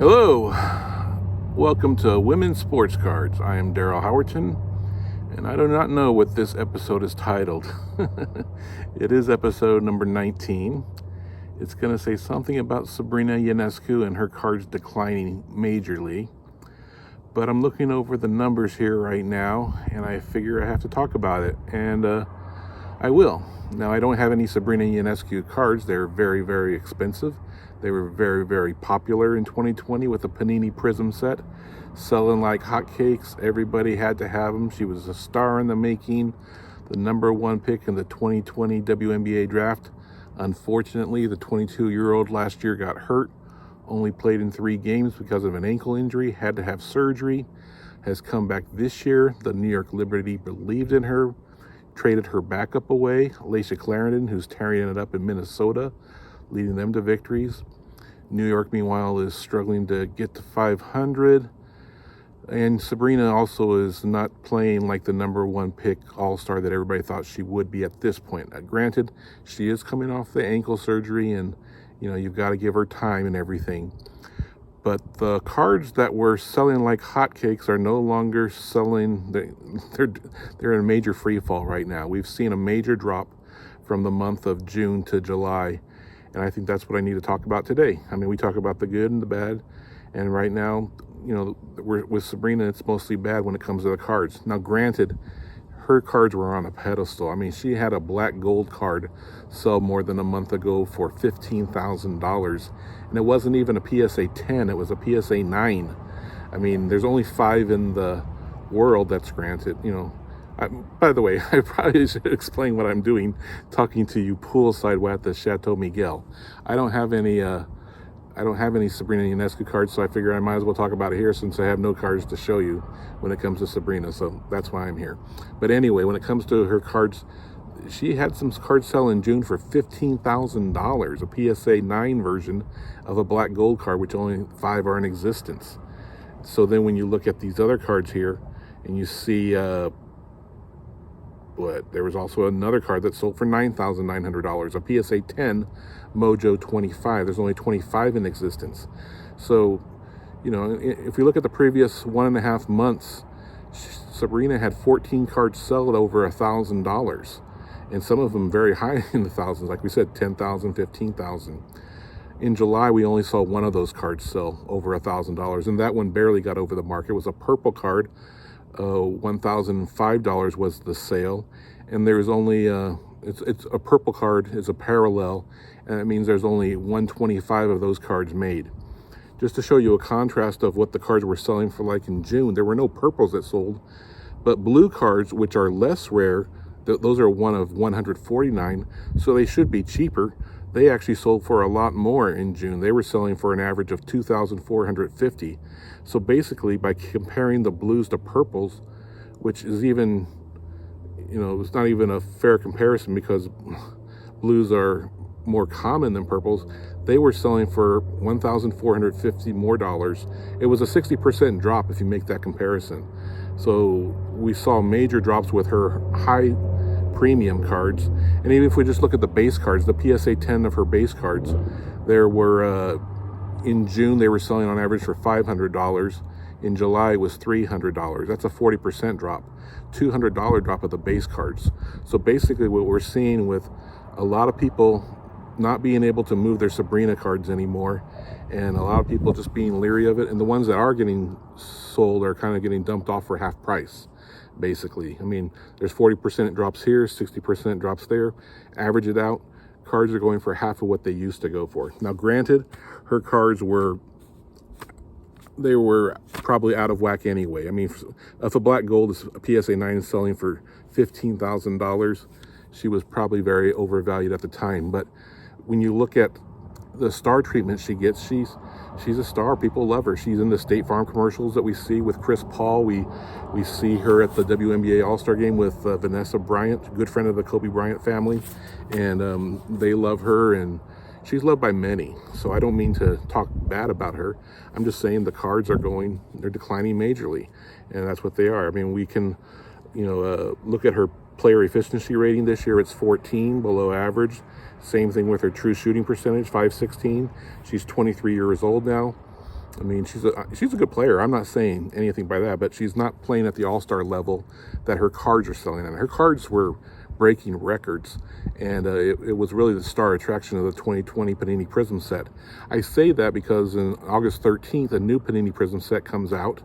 Hello, welcome to Women's Sports Cards. I am Darryl Howerton, and I do not know what this episode is titled. It is episode number 19. It's going to say something about Sabrina Ionescu and her cards declining majorly. But I'm looking over the numbers here right now, and I figure I have to talk about it, and I will. Now, I don't have any Sabrina Ionescu cards. They're very, very expensive. They were very, very popular in 2020 with the Panini Prizm set, selling like hotcakes. Everybody had to have them. She was a star in the making, the number one pick in the 2020 WNBA draft. Unfortunately, the 22-year-old last year got hurt, only played in 3 games because of an ankle injury, had to have surgery, has come back this year. The New York Liberty believed in her, traded her backup away, Laisha Clarendon, who's tearing it up in Minnesota, leading them to victories. New York, meanwhile, is struggling to get to 500. And Sabrina also is not playing like the number one pick all-star that everybody thought she would be at this point. Granted, she is coming off the ankle surgery, and you've got to give her time and everything. But the cards that were selling like hotcakes are no longer selling. They're in a major free fall right now. We've seen a major drop from the month of June to July. And I think that's what I need to talk about today. I mean, we talk about the good and the bad. And right now, with Sabrina, it's mostly bad when it comes to the cards. Now, granted, her cards were on a pedestal. I mean, she had a black gold card sell more than a month ago for $15,000. And it wasn't even a PSA 10, it was a PSA 9. I mean, there's only 5 in the world that's granted, by the way, I probably should explain what I'm doing, talking to you poolside at the Chateau Miguel. I don't have any Sabrina Ionescu cards, so I figure I might as well talk about it here since I have no cards to show you when it comes to Sabrina. So that's why I'm here. But anyway, when it comes to her cards, she had some cards sell in June for $15,000, a PSA 9 version of a black gold card, which only 5 are in existence. So then when you look at these other cards here, and you see there was also another card that sold for $9,900, a PSA 10 Mojo 25. There's only 25 in existence. So, if we look at the previous 1.5 months, Sabrina had 14 cards sold over $1,000, and some of them very high in the thousands, like we said, 10,000, 15,000. In July, we only saw one of those cards sell over $1,000, and that one barely got over the mark. It was a purple card. $1,005 was the sale, and there's only it's a purple card, is a parallel, and it means there's only 125 of those cards made. Just to show you a contrast of what the cards were selling for, like in June, there were no purples that sold, but blue cards, which are less rare, those are one of 149, so they should be cheaper. They actually sold for a lot more in June. They were selling for an average of $2,450. So basically, by comparing the blues to purples, which is even, it's not even a fair comparison because blues are more common than purples, they were selling for $1,450 more dollars. It was a 60% drop if you make that comparison. So we saw major drops with her high premium cards. And even if we just look at the base cards, the PSA 10 of her base cards, there were in June they were selling on average for $500. In July it was $300. That's a 40% drop, $200 drop of the base cards. So basically what we're seeing with a lot of people not being able to move their Sabrina cards anymore, and a lot of people just being leery of it, and the ones that are getting sold are kind of getting dumped off for half price. Basically, I mean, there's 40% drops here, 60% drops there. Average it out, cards are going for half of what they used to go for. Now, granted, her cards were probably out of whack anyway. I mean, if a black gold is a PSA 9 selling for $15,000, she was probably very overvalued at the time. But when you look at the star treatment she gets, she's a star. People love her. She's in the State Farm commercials that we see with Chris Paul. We see her at the WNBA All-Star game with Vanessa Bryant, good friend of the Kobe Bryant family, and they love her, and she's loved by many. So I don't mean to talk bad about her. I'm just saying the cards they're declining majorly, and that's what they are. I mean, we can, look at her player efficiency rating this year. It's 14, below average. Same thing with her true shooting percentage, 516. She's 23 years old now. I mean, she's a good player. I'm not saying anything by that, but she's not playing at the all-star level that her cards are selling at. Her cards were breaking records, and it was really the star attraction of the 2020 Panini Prizm set. I say that because on August 13th, a new Panini Prizm set comes out,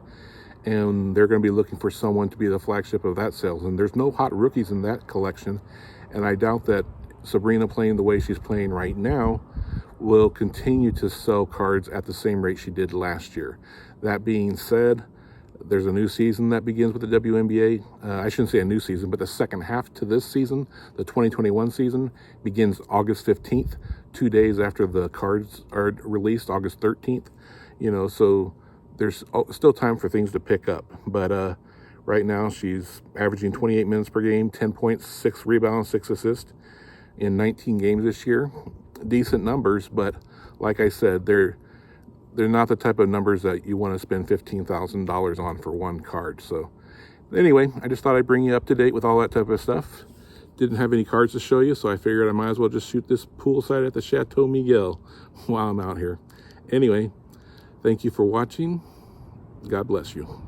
and they're going to be looking for someone to be the flagship of that sales. And there's no hot rookies in that collection, and I doubt that Sabrina, playing the way she's playing right now, will continue to sell cards at the same rate she did last year. That being said, there's a new season that begins with the WNBA. I shouldn't say a new season, but the second half to this season, the 2021 season, begins August 15th, 2 days after the cards are released, August 13th. So there's still time for things to pick up. But right now, she's averaging 28 minutes per game, 10 points, 6 rebounds, 6 assists in 19 games this year. Decent numbers, but like I said, they're not the type of numbers that you want to spend $15,000 on for one card. So anyway, I just thought I'd bring you up to date with all that type of stuff. Didn't have any cards to show you, so I figured I might as well just shoot this poolside at the Chateau Miguel while I'm out here. Anyway, thank you for watching. God bless you.